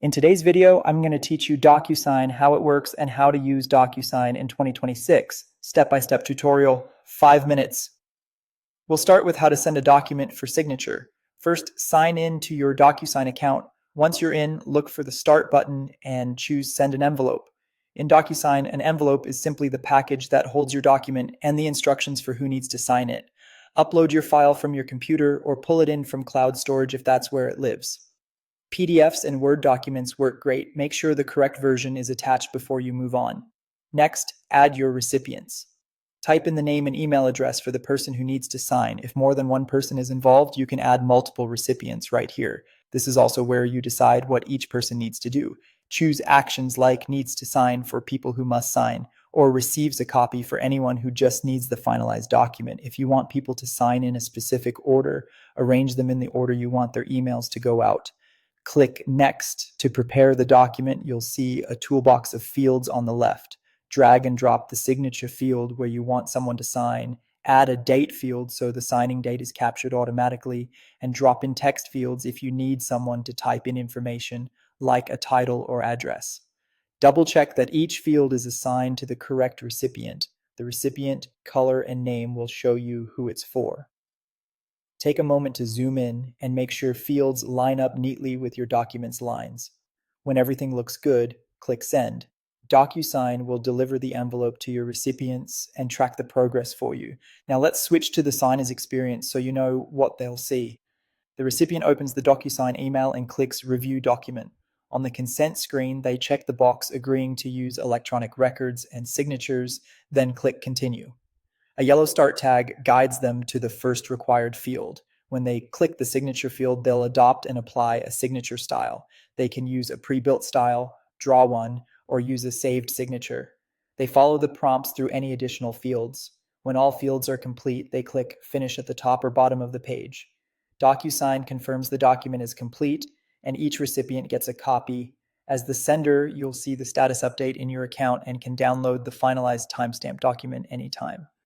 In today's video, I'm going to teach you Docusign, how it works, and how to use Docusign in 2026. Step-by-step tutorial, 5 minutes. We'll start with how to send a document for signature. First, sign in to your Docusign account. Once you're in, look for the Start button and choose Send an Envelope. In Docusign, an envelope is simply the package that holds your document and the instructions for who needs to sign it. Upload your file from your computer or pull it in from cloud storage if that's where it lives. PDFs and Word documents work great. Make sure the correct version is attached before you move on. Next, add your recipients. Type in the name and email address for the person who needs to sign. If more than one person is involved, you can add multiple recipients right here. This is also where you decide what each person needs to do. Choose actions like needs to sign for people who must sign, or receives a copy for anyone who just needs the finalized document. If you want people to sign in a specific order, arrange them in the order you want their emails to go out. Click Next to prepare the document. You'll see a toolbox of fields on the left. Drag and drop the signature field where you want someone to sign. Add a date field so the signing date is captured automatically, and drop in text fields if you need someone to type in information like a title or address. Double check that each field is assigned to the correct recipient. The recipient, color, and name will show you who it's for. Take a moment to zoom in and make sure fields line up neatly with your document's lines. When everything looks good, click Send. Docusign will deliver the envelope to your recipients and track the progress for you. Now let's switch to the signer's experience so you know what they'll see. The recipient opens the Docusign email and clicks Review Document. On the consent screen, they check the box agreeing to use electronic records and signatures, then click Continue. A yellow start tag guides them to the first required field. When they click the signature field, they'll adopt and apply a signature style. They can use a pre-built style, draw one, or use a saved signature. They follow the prompts through any additional fields. When all fields are complete, they click Finish at the top or bottom of the page. Docusign confirms the document is complete, and each recipient gets a copy. As the sender, you'll see the status update in your account and can download the finalized timestamped document anytime.